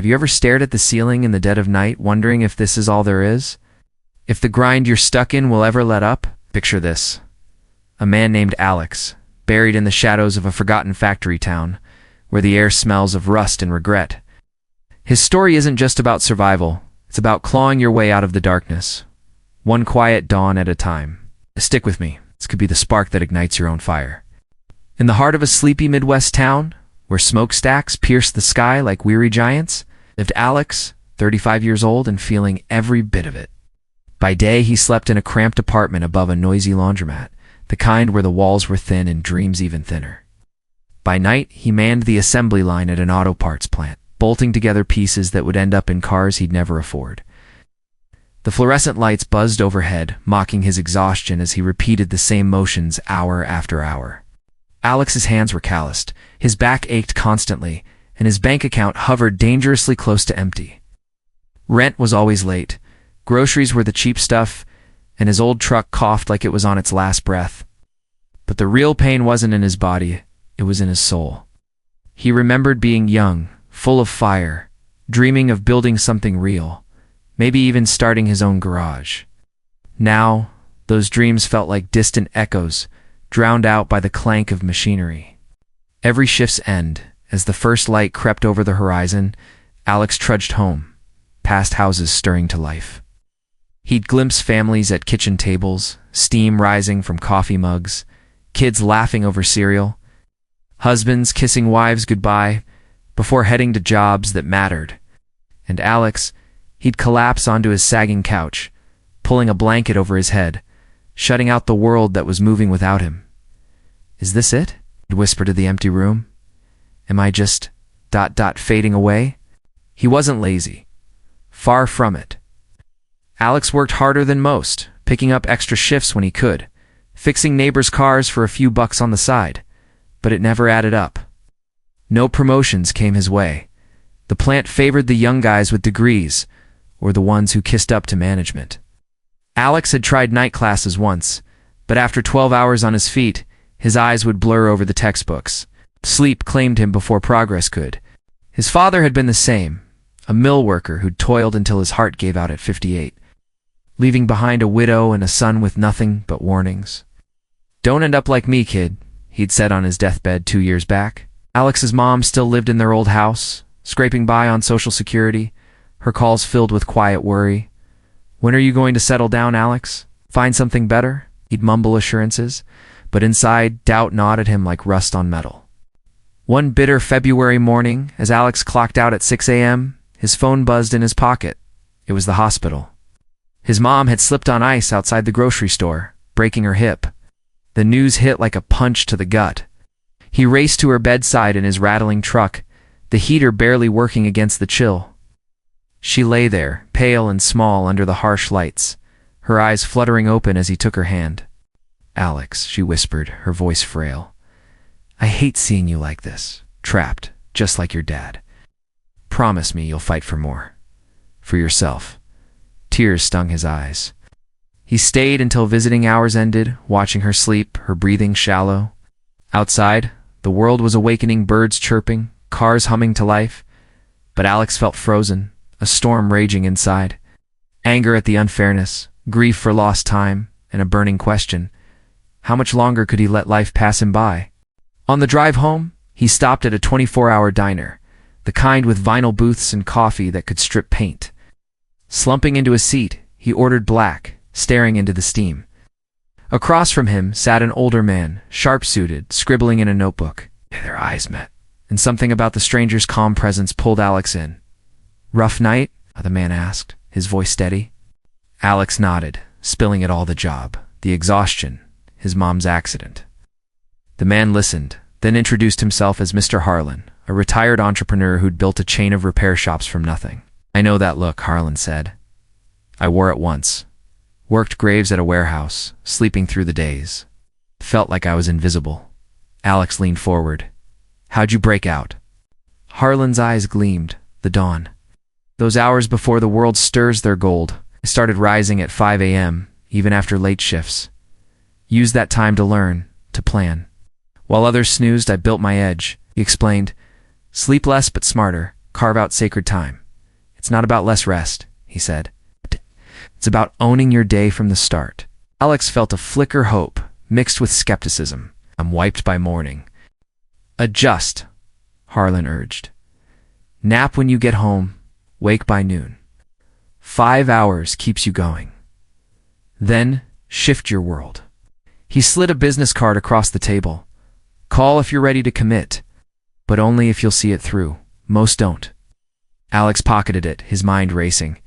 Have you ever stared at the ceiling in the dead of night, wondering if this is all there is? If the grind you're stuck in will ever let up? Picture this. A man named Alex, buried in the shadows of a forgotten factory town, where the air smells of rust and regret. His story isn't just about survival, it's about clawing your way out of the darkness, one quiet dawn at a time. Stick with me, this could be the spark that ignites your own fire. In the heart of a sleepy Midwest town, where smokestacks pierced the sky like weary giants, lived Alex, 35 years old and feeling every bit of it. By day, he slept in a cramped apartment above a noisy laundromat, the kind where the walls were thin and dreams even thinner. By night, he manned the assembly line at an auto parts plant, bolting together pieces that would end up in cars he'd never afford. The fluorescent lights buzzed overhead, mocking his exhaustion as he repeated the same motions hour after hour. Alex's hands were calloused, his back ached constantly, and his bank account hovered dangerously close to empty. Rent was always late, groceries were the cheap stuff, and his old truck coughed like it was on its last breath. But the real pain wasn't in his body, it was in his soul. He remembered being young, full of fire, dreaming of building something real, maybe even starting his own garage. Now, those dreams felt like distant echoes, drowned out by the clank of machinery. Every shift's end, as the first light crept over the horizon, Alex trudged home, past houses stirring to life. He'd glimpse families at kitchen tables, steam rising from coffee mugs, kids laughing over cereal, husbands kissing wives goodbye before heading to jobs that mattered. And Alex, he'd collapse onto his sagging couch, pulling a blanket over his head, shutting out the world that was moving without him. "Is this it?" he'd whisper to the empty room. "Am I just ... fading away?" He wasn't lazy. Far from it. Alex worked harder than most, picking up extra shifts when he could, fixing neighbors' cars for a few bucks on the side, but it never added up. No promotions came his way. The plant favored the young guys with degrees, or the ones who kissed up to management. Alex had tried night classes once, but after 12 hours on his feet, his eyes would blur over the textbooks. Sleep claimed him before progress could. His father had been the same, a mill worker who'd toiled until his heart gave out at 58, leaving behind a widow and a son with nothing but warnings. "Don't end up like me, kid," he'd said on his deathbed 2 years back. Alex's mom still lived in their old house, scraping by on Social Security, her calls filled with quiet worry. "When are you going to settle down, Alex? Find something better?" He'd mumble assurances, but inside, doubt gnawed at him like rust on metal. One bitter February morning, as Alex clocked out at 6 a.m., his phone buzzed in his pocket. It was the hospital. His mom had slipped on ice outside the grocery store, breaking her hip. The news hit like a punch to the gut. He raced to her bedside in his rattling truck, the heater barely working against the chill. She lay there, pale and small under the harsh lights, her eyes fluttering open as he took her hand. "Alex," she whispered, her voice frail. "I hate seeing you like this, trapped, just like your dad. Promise me you'll fight for more. For yourself." Tears stung his eyes. He stayed until visiting hours ended, watching her sleep, her breathing shallow. Outside, the world was awakening, birds chirping, cars humming to life. But Alex felt frozen, a storm raging inside. Anger at the unfairness, grief for lost time, and a burning question. How much longer could he let life pass him by? On the drive home, he stopped at a 24-hour diner, the kind with vinyl booths and coffee that could strip paint. Slumping into a seat, he ordered black, staring into the steam. Across from him sat an older man, sharp-suited, scribbling in a notebook. Their eyes met, and something about the stranger's calm presence pulled Alex in. "Rough night?" the man asked, his voice steady. Alex nodded, spilling it all: the job, the exhaustion, his mom's accident. The man listened, then introduced himself as Mr. Harlan, a retired entrepreneur who'd built a chain of repair shops from nothing. "I know that look," Harlan said. "I wore it once. Worked graves at a warehouse, sleeping through the days. Felt like I was invisible." Alex leaned forward. "How'd you break out?" Harlan's eyes gleamed, the dawn. "Those hours before the world stirs their gold. I started rising at 5 a.m., even after late shifts. Used that time to learn, to plan. While others snoozed, I built my edge," he explained. "Sleep less but smarter, carve out sacred time. It's not about less rest, he said. It's about owning your day from the start. Alex felt a flicker hope, mixed with skepticism. I'm wiped by morning. Adjust, Harlan urged. Nap when you get home, wake by noon. 5 hours keeps you going. Then, shift your world. He slid a business card across the table. Call if you're ready to commit, but only if you'll see it through. Most don't. Alex pocketed it, his mind racing.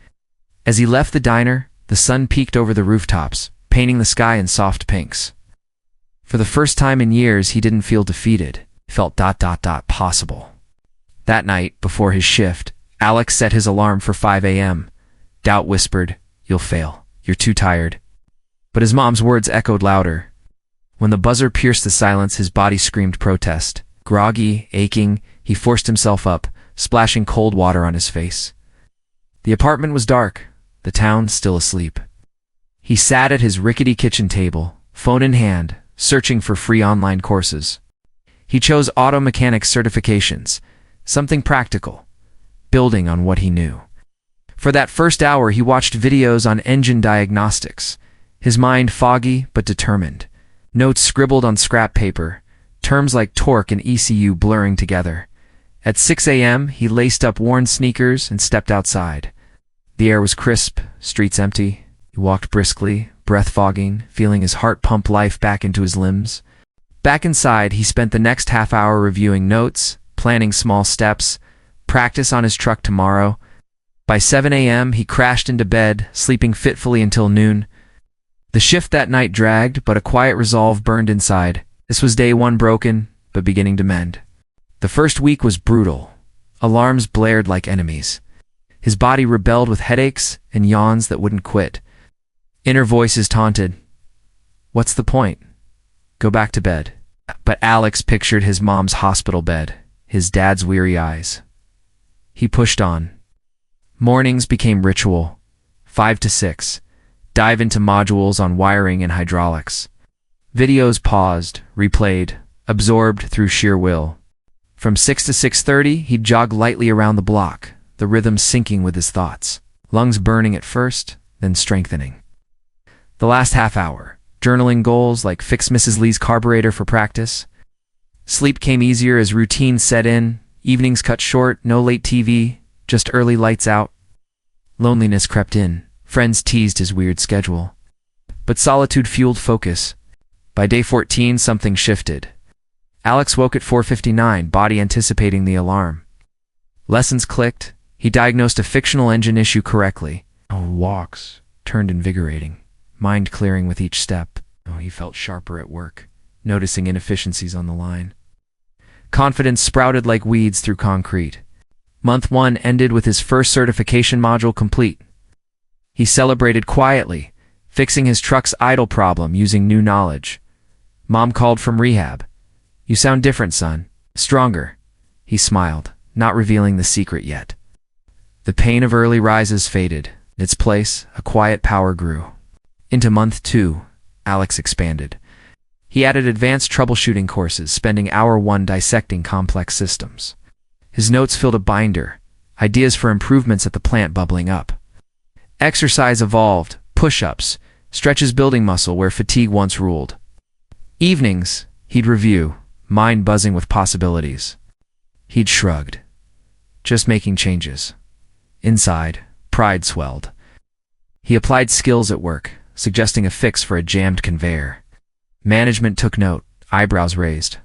As he left the diner, the sun peeked over the rooftops, painting the sky in soft pinks. For the first time in years, he didn't feel defeated. He felt possible. That night, before his shift, Alex set his alarm for 5 a.m. Doubt whispered, "You'll fail. You're too tired." But his mom's words echoed louder. When the buzzer pierced the silence, his body screamed protest. Groggy, aching, he forced himself up, splashing cold water on his face. The apartment was dark, the town still asleep. He sat at his rickety kitchen table, phone in hand, searching for free online courses. He chose auto mechanics certifications, something practical, building on what he knew. For that first hour, he watched videos on engine diagnostics, his mind foggy but determined, notes scribbled on scrap paper, terms like torque and ECU blurring together. At 6 a.m., he laced up worn sneakers and stepped outside. The air was crisp, streets empty. He walked briskly, breath fogging, feeling his heart pump life back into his limbs. Back inside, he spent the next half hour reviewing notes, planning small steps, practice on his truck tomorrow. By 7 a.m., he crashed into bed, sleeping fitfully until noon. The shift that night dragged, but a quiet resolve burned inside. This was day one broken, but beginning to mend. The first week was brutal. Alarms blared like enemies. His body rebelled with headaches and yawns that wouldn't quit. Inner voices taunted. What's the point? Go back to bed. But Alex pictured his mom's hospital bed, his dad's weary eyes. He pushed on. Mornings became ritual. 5 to 6. Dive into modules on wiring and hydraulics. Videos paused, replayed, absorbed through sheer will. From 6 to 6:30, he'd jog lightly around the block, the rhythm syncing with his thoughts. Lungs burning at first, then strengthening. The last half hour, journaling goals like fix Mrs. Lee's carburetor for practice. Sleep came easier as routine set in, evenings cut short, no late TV, just early lights out. Loneliness crept in, friends teased his weird schedule. But solitude fueled focus. By day 14, something shifted. Alex woke at 4:59, body anticipating the alarm. Lessons clicked. He diagnosed a fictional engine issue correctly. Walks turned invigorating, mind clearing with each step. He felt sharper at work, noticing inefficiencies on the line. Confidence sprouted like weeds through concrete. Month 1 ended with his first certification module complete. He celebrated quietly, fixing his truck's idle problem using new knowledge. Mom called from rehab. "You sound different, son. Stronger." He smiled, not revealing the secret yet. The pain of early rises faded. In its place, a quiet power grew. Into month 2, Alex expanded. He added advanced troubleshooting courses, spending hour 1 dissecting complex systems. His notes filled a binder, ideas for improvements at the plant bubbling up. Exercise evolved, push-ups, stretches building muscle where fatigue once ruled. Evenings, he'd review, mind buzzing with possibilities. He'd shrugged. Just making changes. Inside, pride swelled. He applied skills at work, suggesting a fix for a jammed conveyor. Management took note, eyebrows raised.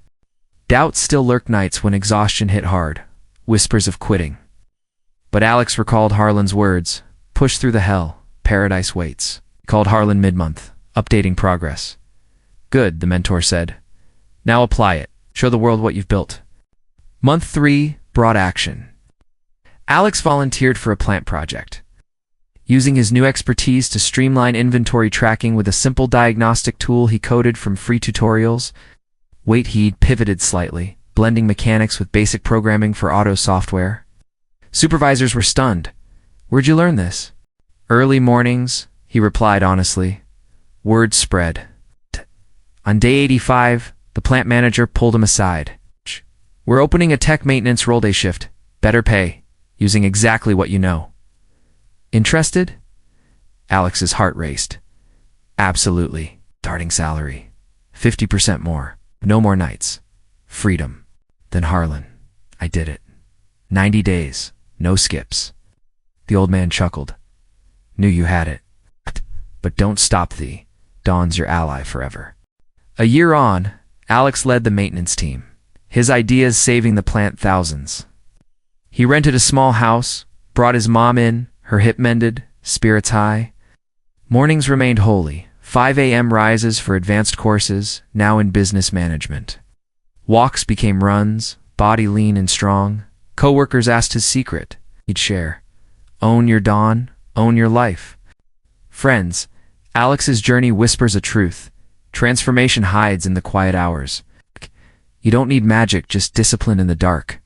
Doubt still lurked nights when exhaustion hit hard, whispers of quitting. But Alex recalled Harlan's words, "Push through the hell, paradise waits." He called Harlan mid-month, updating progress. "Good," the mentor said. "Now apply it. Show the world what you've built." Month 3 brought action. Alex volunteered for a plant project. Using his new expertise to streamline inventory tracking with a simple diagnostic tool he coded from free tutorials, weight he'd pivoted slightly, blending mechanics with basic programming for auto software. Supervisors were stunned. "Where'd you learn this?" "Early mornings," he replied honestly. Word spread. On day 85, the plant manager pulled him aside. "We're opening a tech maintenance roll day shift. Better pay. using exactly what you know. Interested? Alex's heart raced. Absolutely. Starting salary. 50% more. No more nights. Freedom. Then Harlan. I did it. 90 days. No skips. The old man chuckled. Knew you had it. But don't stop thee. Dawn's your ally forever. A year on, Alex led the maintenance team, his ideas saving the plant thousands. He rented a small house, brought his mom in, her hip mended, spirits high. Mornings remained holy. 5 a.m. rises for advanced courses, now in business management. Walks became runs, body lean and strong. Coworkers asked his secret. He'd share. Own your dawn, own your life. Friends, Alex's journey whispers a truth. Transformation hides in the quiet hours. You don't need magic, just discipline in the dark.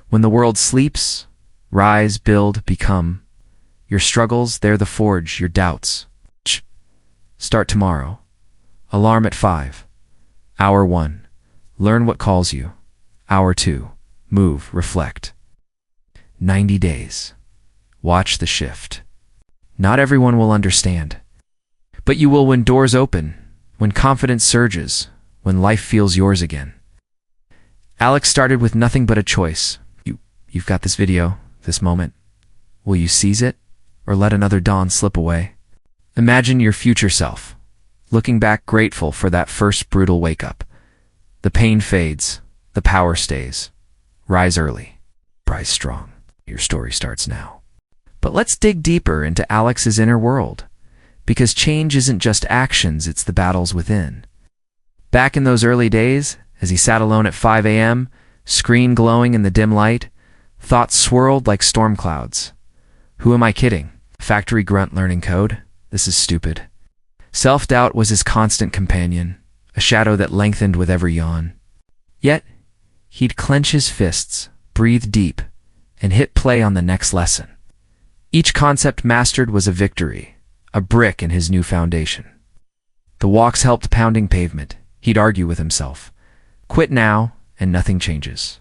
When the world sleeps, rise, build, become. Your struggles, they're the forge, your doubts. Start tomorrow. Alarm at 5. Hour 1. Learn what calls you. Hour 2. Move, reflect. 90 days. Watch the shift. Not everyone will understand. But you will when doors open, when confidence surges, when life feels yours again. Alex started with nothing but a choice. You've got this video, this moment. Will you seize it, or let another dawn slip away? Imagine your future self, looking back grateful for that first brutal wake-up. The pain fades, the power stays. Rise early, rise strong. Your story starts now. But let's dig deeper into Alex's inner world, because change isn't just actions, it's the battles within. Back in those early days, as he sat alone at 5 a.m., screen glowing in the dim light, thoughts swirled like storm clouds. Who am I kidding? Factory grunt learning code? This is stupid. Self-doubt was his constant companion, a shadow that lengthened with every yawn. Yet, he'd clench his fists, breathe deep, and hit play on the next lesson. Each concept mastered was a victory, a brick in his new foundation. The walks helped pounding pavement. He'd argue with himself. Quit now, and nothing changes.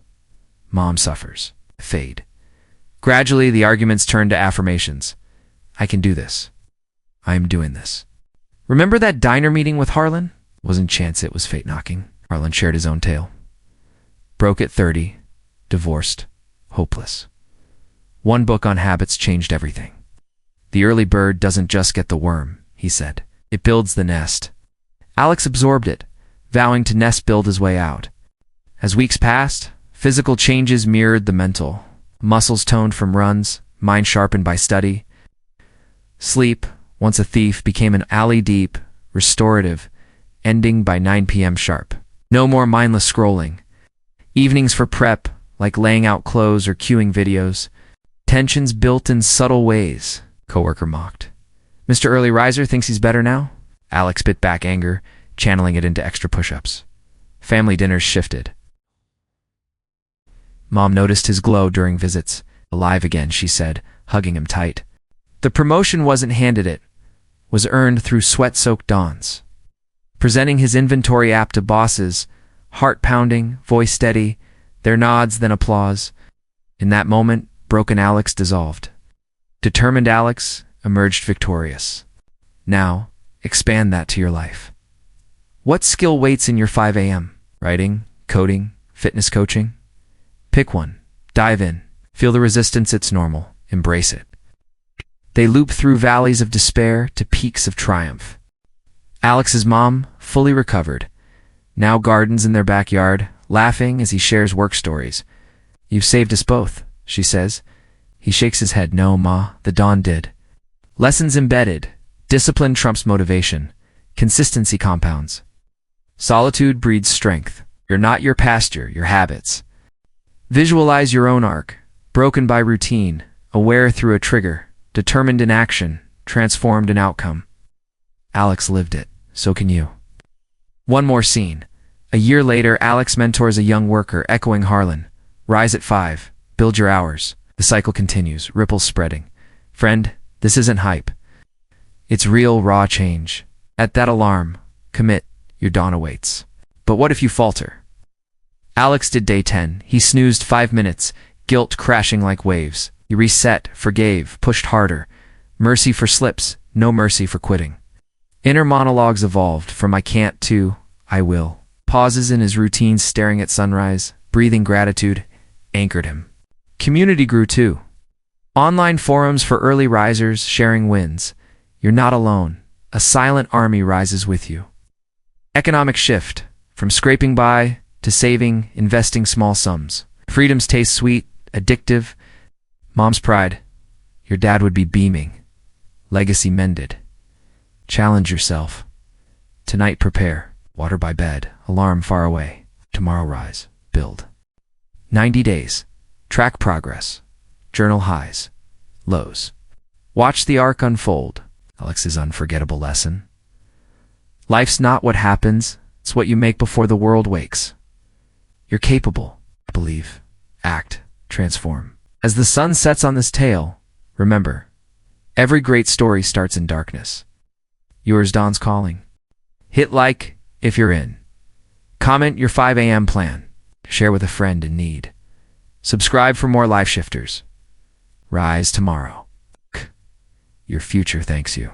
Mom suffers. Fade. Gradually, the arguments turned to affirmations. I can do this. I am doing this. Remember that diner meeting with Harlan? Wasn't chance, it was fate knocking. Harlan shared his own tale. Broke at 30, divorced, hopeless. One book on habits changed everything. The early bird doesn't just get the worm, he said. It builds the nest. Alex absorbed it, vowing to nest build his way out. As weeks passed, physical changes mirrored the mental. Muscles toned from runs, mind sharpened by study. Sleep, once a thief, became an alley deep, restorative, ending by 9 p.m. sharp. No more mindless scrolling. Evenings for prep, like laying out clothes or queuing videos. Tensions built in subtle ways, coworker mocked. Mr. Early Riser thinks he's better now? Alex bit back anger, channeling it into extra push-ups. Family dinners shifted. Mom noticed his glow during visits. Alive again, she said, hugging him tight. The promotion wasn't handed, it was earned through sweat-soaked dawns. Presenting his inventory app to bosses, heart pounding, voice steady, their nods, then applause. In that moment, broken Alex dissolved. Determined Alex emerged victorious. Now, expand that to your life. What skill waits in your 5 a.m.? Writing, coding, fitness coaching? Pick one. Dive in. Feel the resistance, it's normal. Embrace it. They loop through valleys of despair to peaks of triumph. Alex's mom, fully recovered, now gardens in their backyard, laughing as he shares work stories. You've saved us both, she says. He shakes his head. No, Ma, the dawn did. Lessons embedded. Discipline trumps motivation. Consistency compounds. Solitude breeds strength. You're not your pasture, your habits. Visualize your own arc, broken by routine, aware through a trigger, determined in action, transformed in outcome. Alex lived it. So can you. One more scene. A year later, Alex mentors a young worker, echoing Harlan. Rise at 5. Build your hours. The cycle continues, ripples spreading. Friend, this isn't hype. It's real, raw change. At that alarm, commit. Your dawn awaits. But what if you falter? Alex did day 10. He snoozed 5 minutes, guilt crashing like waves. You reset, forgave, pushed harder. Mercy for slips, no mercy for quitting. Inner monologues evolved from I can't to I will. Pauses in his routine staring at sunrise, breathing gratitude, anchored him. Community grew too. Online forums for early risers sharing wins. You're not alone. A silent army rises with you. Economic shift, from scraping by to saving, investing small sums. Freedom's taste sweet, addictive. Mom's pride. Your dad would be beaming. Legacy mended. Challenge yourself. Tonight prepare. Water by bed. Alarm far away. Tomorrow rise. Build. 90 days. Track progress. Journal highs. Lows. Watch the arc unfold. Alex's unforgettable lesson. Life's not what happens. It's what you make before the world wakes. You're capable. Believe. Act. Transform. As the sun sets on this tale, remember, every great story starts in darkness. Yours Dawn's calling. Hit like if you're in. Comment your 5 a.m. plan. Share with a friend in need. Subscribe for more life shifters. Rise tomorrow. Your future thanks you.